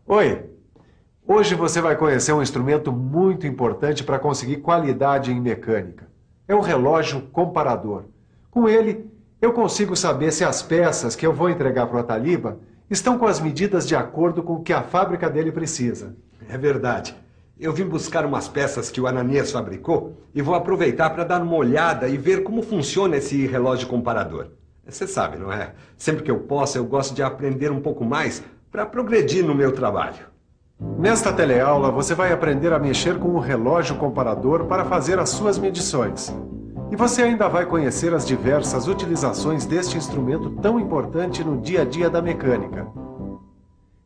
Oi, hoje você vai conhecer um instrumento muito importante para conseguir qualidade em mecânica. É o relógio comparador. Com ele, eu consigo saber se as peças que eu vou entregar para o Ataliba estão com as medidas de acordo com o que a fábrica dele precisa. É verdade. Eu vim buscar umas peças que o Ananias fabricou e vou aproveitar para dar uma olhada e ver como funciona esse relógio comparador. Você sabe, não é? Sempre que eu posso, eu gosto de aprender um pouco mais para progredir no meu trabalho. Nesta teleaula, você vai aprender a mexer com o relógio comparador para fazer as suas medições. E você ainda vai conhecer as diversas utilizações deste instrumento tão importante no dia a dia da mecânica.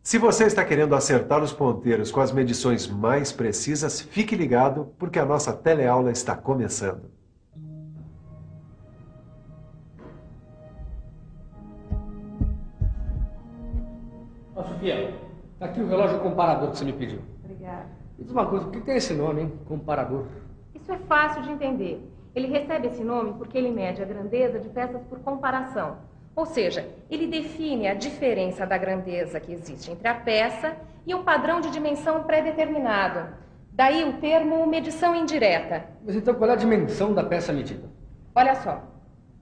Se você está querendo acertar os ponteiros com as medições mais precisas, fique ligado, porque a nossa teleaula está começando. Ó, Sofia, tá aqui o relógio comparador que você me pediu. Obrigada. Me diz uma coisa, por que tem esse nome, hein? Comparador. Isso é fácil de entender. Ele recebe esse nome porque ele mede a grandeza de peças por comparação. Ou seja, ele define a diferença da grandeza que existe entre a peça e um padrão de dimensão pré-determinado. Daí o termo medição indireta. Mas então qual é a dimensão da peça medida? Olha só,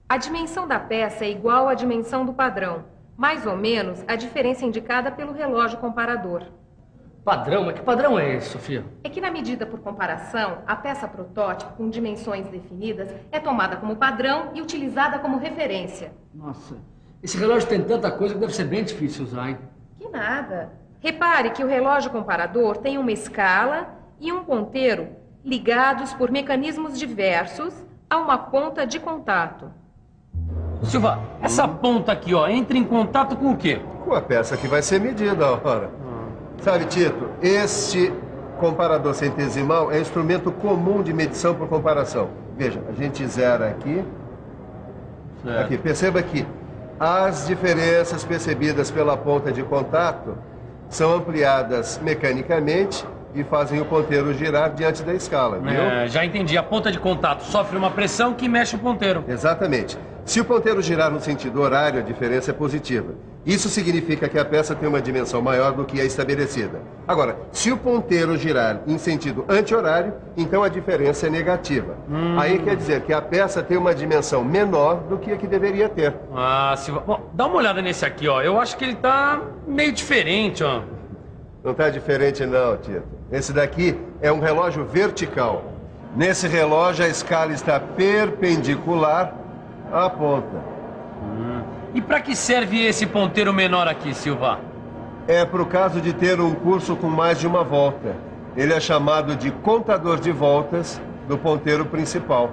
a dimensão da peça é igual à dimensão do padrão. Mais ou menos a diferença indicada pelo relógio comparador. Padrão? Mas que padrão é esse, Sofia? É que na medida por comparação, a peça protótipo com dimensões definidas é tomada como padrão e utilizada como referência. Nossa, esse relógio tem tanta coisa que deve ser bem difícil usar, hein? Que nada. Repare que o relógio comparador tem uma escala e um ponteiro ligados por mecanismos diversos a uma ponta de contato. Silva, essa ponta aqui, ó, entra em contato com o quê? Com a peça que vai ser medida, ora. Sabe, Tito, este comparador centesimal é instrumento comum de medição por comparação. Veja, a gente zera aqui. Certo. Aqui, perceba que as diferenças percebidas pela ponta de contato são ampliadas mecanicamente e fazem o ponteiro girar diante da escala, viu? Já entendi. A ponta de contato sofre uma pressão que mexe o ponteiro. Exatamente. Se o ponteiro girar no sentido horário, a diferença é positiva. Isso significa que a peça tem uma dimensão maior do que a estabelecida. Agora, se o ponteiro girar em sentido anti-horário, então a diferença é negativa. Aí quer dizer que a peça tem uma dimensão menor do que a que deveria ter. Ah, Silva. Bom, dá uma olhada nesse aqui, ó. Eu acho que ele tá meio diferente, ó. Não está diferente não, Tito. Esse daqui é um relógio vertical. Nesse relógio a escala está perpendicular à ponta. E pra que serve esse ponteiro menor aqui, Silva? É para o caso de ter um curso com mais de uma volta. Ele é chamado de contador de voltas do ponteiro principal.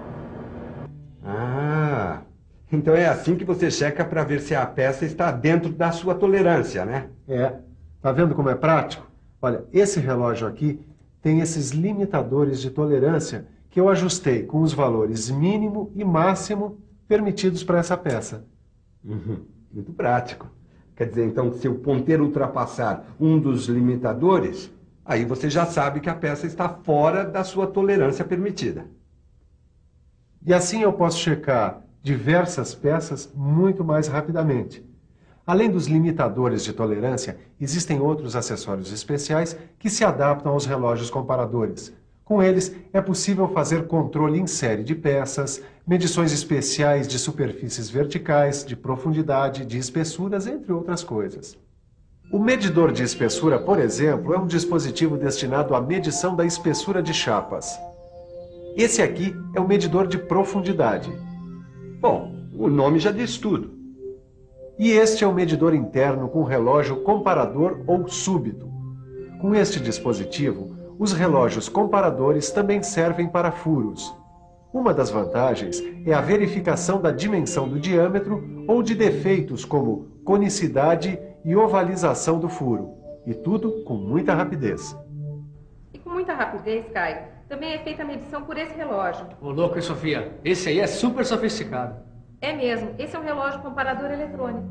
Ah, então é assim que você checa para ver se a peça está dentro da sua tolerância, né? É. Tá vendo como é prático? Olha, esse relógio aqui tem esses limitadores de tolerância que eu ajustei com os valores mínimo e máximo permitidos para essa peça. Muito prático. Quer dizer, então, que se o ponteiro ultrapassar um dos limitadores, aí você já sabe que a peça está fora da sua tolerância permitida. E assim eu posso checar diversas peças muito mais rapidamente. Além dos limitadores de tolerância, existem outros acessórios especiais que se adaptam aos relógios comparadores. Com eles, é possível fazer controle em série de peças, medições especiais de superfícies verticais, de profundidade, de espessuras, entre outras coisas. O medidor de espessura, por exemplo, é um dispositivo destinado à medição da espessura de chapas. Esse aqui é o medidor de profundidade. Bom, o nome já diz tudo. E este é o medidor interno com relógio comparador ou súbito. Com este dispositivo, os relógios comparadores também servem para furos. Uma das vantagens é a verificação da dimensão do diâmetro ou de defeitos como conicidade e ovalização do furo. E tudo com muita rapidez. E com muita rapidez, Caio, também é feita a medição por esse relógio. Ô, louco, hein, Sofia? Esse aí é super sofisticado. É mesmo, esse é um relógio comparador eletrônico.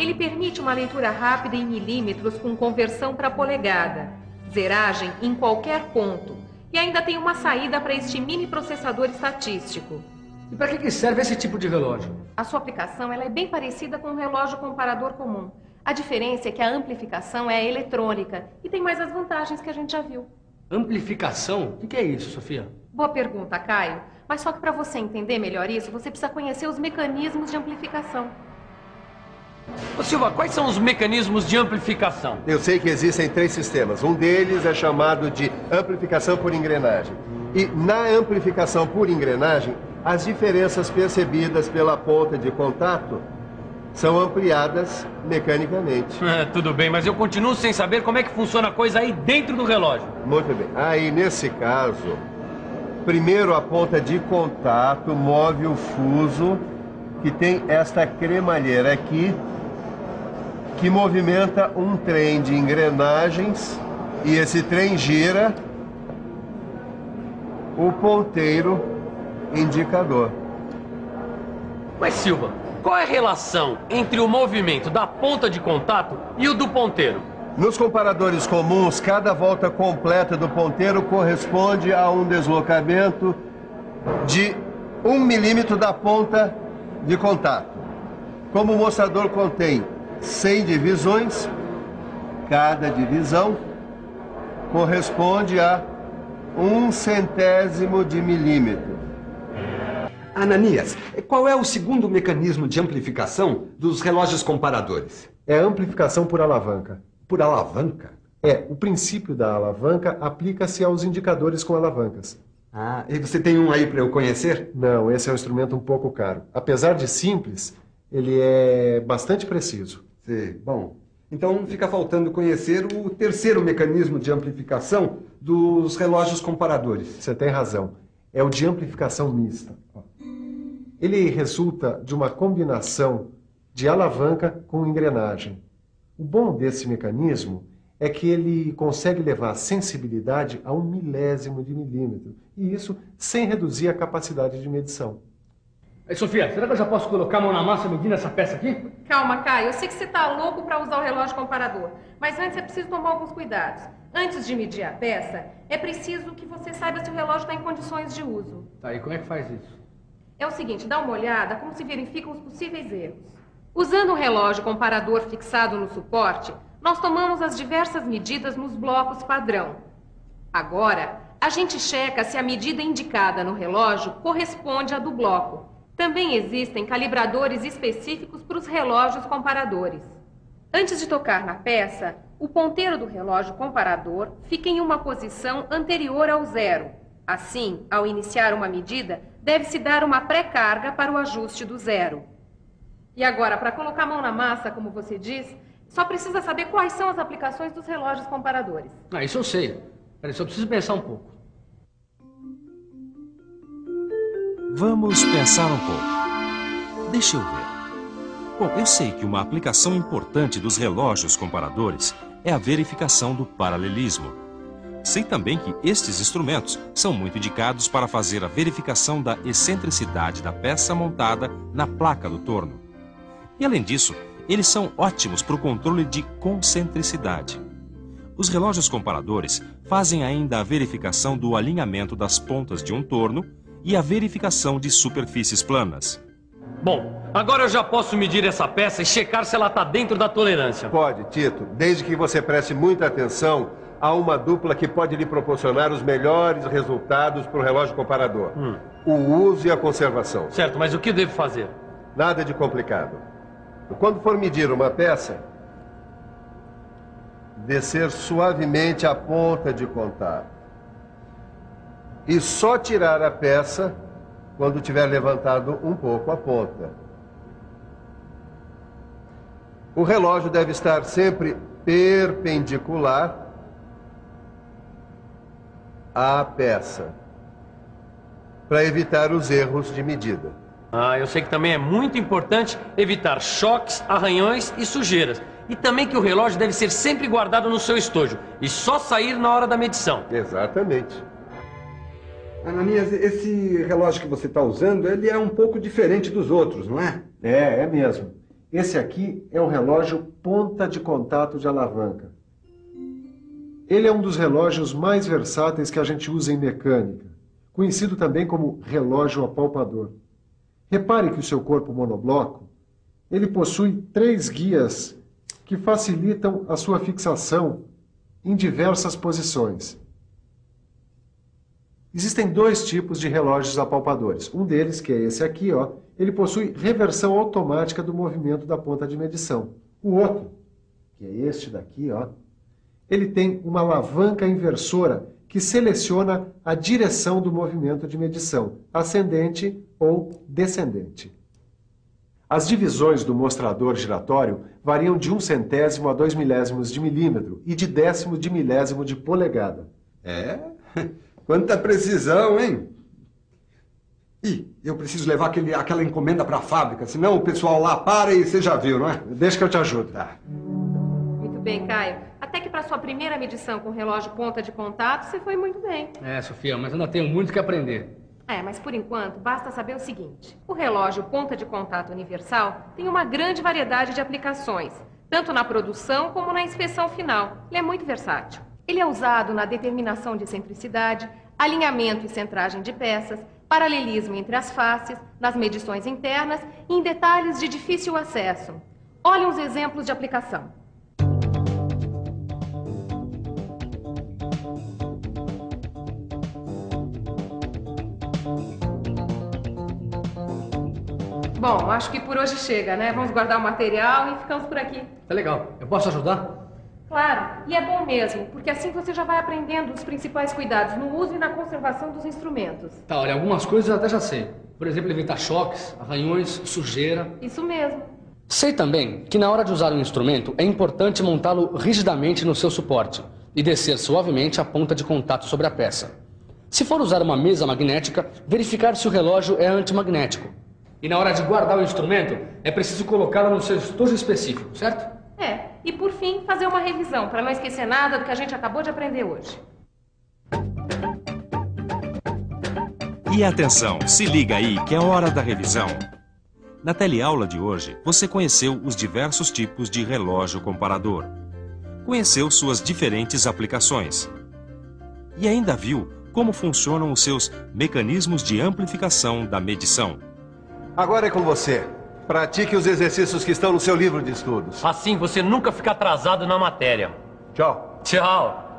Ele permite uma leitura rápida em milímetros com conversão para polegada, zeragem em qualquer ponto, e ainda tem uma saída para este mini processador estatístico. E para que serve esse tipo de relógio? A sua aplicação ela é bem parecida com um relógio comparador comum. A diferença é que a amplificação é eletrônica e tem mais as vantagens que a gente já viu. Amplificação? O que é isso, Sofia? Boa pergunta, Caio. Mas só que para você entender melhor isso, você precisa conhecer os mecanismos de amplificação. Ô Silva, quais são os mecanismos de amplificação? Eu sei que existem 3 sistemas. Um deles é chamado de amplificação por engrenagem. E na amplificação por engrenagem, as diferenças percebidas pela ponta de contato são ampliadas mecanicamente. Tudo bem, mas eu continuo sem saber como é que funciona a coisa aí dentro do relógio. Muito bem. Aí, nesse caso, primeiro a ponta de contato move o fuso, que tem esta cremalheira aqui, que movimenta um trem de engrenagens, e esse trem gira o ponteiro indicador. Mas Silva, qual é a relação entre o movimento da ponta de contato e o do ponteiro? Nos comparadores comuns, cada volta completa do ponteiro corresponde a um deslocamento de 1 milímetro da ponta de contato. Como o mostrador contém 100 divisões, cada divisão corresponde a 1/100º de milímetro. Ananias, qual é o segundo mecanismo de amplificação dos relógios comparadores? É a amplificação por alavanca. Por alavanca? O princípio da alavanca aplica-se aos indicadores com alavancas. Ah, e você tem um aí para eu conhecer? Não, esse é um instrumento um pouco caro. Apesar de simples, ele é bastante preciso. Sim, bom. Então fica faltando conhecer o terceiro mecanismo de amplificação dos relógios comparadores. Você tem razão. É o de amplificação mista. Ele resulta de uma combinação de alavanca com engrenagem. O bom desse mecanismo é que ele consegue levar a sensibilidade a 1 milésimo de milímetro, e isso sem reduzir a capacidade de medição. Aí, Sofia, será que eu já posso colocar a mão na massa medindo essa peça aqui? Calma, Caio. Eu sei que você está louco para usar o relógio comparador, mas antes é preciso tomar alguns cuidados. Antes de medir a peça, é preciso que você saiba se o relógio está em condições de uso. Tá, e como é que faz isso? É o seguinte, dá uma olhada como se verificam os possíveis erros. Usando um relógio comparador fixado no suporte, nós tomamos as diversas medidas nos blocos padrão. Agora, a gente checa se a medida indicada no relógio corresponde à do bloco. Também existem calibradores específicos para os relógios comparadores. Antes de tocar na peça, o ponteiro do relógio comparador fica em uma posição anterior ao zero. Assim, ao iniciar uma medida, deve-se dar uma pré-carga para o ajuste do zero. E agora, para colocar a mão na massa, como você diz, só precisa saber quais são as aplicações dos relógios comparadores. Ah, isso eu sei. Peraí, só preciso pensar um pouco. Vamos pensar um pouco. Deixa eu ver. Bom, eu sei que uma aplicação importante dos relógios comparadores é a verificação do paralelismo. Sei também que estes instrumentos são muito indicados para fazer a verificação da excentricidade da peça montada na placa do torno. E além disso, eles são ótimos para o controle de concentricidade. Os relógios comparadores fazem ainda a verificação do alinhamento das pontas de um torno e a verificação de superfícies planas. Bom, agora eu já posso medir essa peça e checar se ela está dentro da tolerância. Pode, Tito, desde que você preste muita atenção a uma dupla que pode lhe proporcionar os melhores resultados para o relógio comparador. O uso e a conservação. Certo, mas o que devo fazer? Nada de complicado. Quando for medir uma peça, descer suavemente a ponta de contato. E só tirar a peça quando tiver levantado um pouco a ponta. O relógio deve estar sempre perpendicular à peça, para evitar os erros de medida. Eu sei que também é muito importante evitar choques, arranhões e sujeiras. E também que o relógio deve ser sempre guardado no seu estojo e só sair na hora da medição. Exatamente. Ananias, esse relógio que você está usando, ele é um pouco diferente dos outros, não é? É mesmo. Esse aqui é o relógio ponta de contato de alavanca. Ele é um dos relógios mais versáteis que a gente usa em mecânica, conhecido também como relógio apalpador. Repare que o seu corpo monobloco, ele possui 3 guias que facilitam a sua fixação em diversas posições. Existem 2 tipos de relógios apalpadores. Um deles, que é esse aqui, ó, ele possui reversão automática do movimento da ponta de medição. O outro, que é este daqui, ó, ele tem uma alavanca inversora que seleciona a direção do movimento de medição, ascendente ou descendente. As divisões do mostrador giratório variam de 1/100º a 2 milésimos de milímetro e de 10º de milésimo de polegada. É? Quanta precisão, hein? Ih, eu preciso levar aquela encomenda para a fábrica, senão o pessoal lá para e você já viu, não é? Deixa que eu te ajudo. Tá. Muito bem, Caio. Até que para sua primeira medição com relógio ponta de contato, você foi muito bem. É, Sofia, mas ainda tenho muito que aprender. Mas por enquanto, basta saber o seguinte. O relógio ponta de contato universal tem uma grande variedade de aplicações, tanto na produção como na inspeção final. Ele é muito versátil. Ele é usado na determinação de excentricidade, alinhamento e centragem de peças, paralelismo entre as faces, nas medições internas e em detalhes de difícil acesso. Olhe uns exemplos de aplicação. Bom, acho que por hoje chega, né? Vamos guardar o material e ficamos por aqui. Tá legal. Eu posso ajudar? Claro, e é bom mesmo, porque assim você já vai aprendendo os principais cuidados no uso e na conservação dos instrumentos. Tá, olha, algumas coisas eu até já sei. Por exemplo, evitar choques, arranhões, sujeira. Isso mesmo. Sei também que na hora de usar um instrumento é importante montá-lo rigidamente no seu suporte e descer suavemente a ponta de contato sobre a peça. Se for usar uma mesa magnética, verificar se o relógio é antimagnético. E na hora de guardar o instrumento, é preciso colocá-lo no seu estojo específico, certo? E por fim, fazer uma revisão, para não esquecer nada do que a gente acabou de aprender hoje. E atenção, se liga aí que é hora da revisão. Na teleaula de hoje, você conheceu os diversos tipos de relógio comparador. Conheceu suas diferentes aplicações. E ainda viu como funcionam os seus mecanismos de amplificação da medição. Agora é com você. Pratique os exercícios que estão no seu livro de estudos. Assim você nunca fica atrasado na matéria. Tchau. Tchau.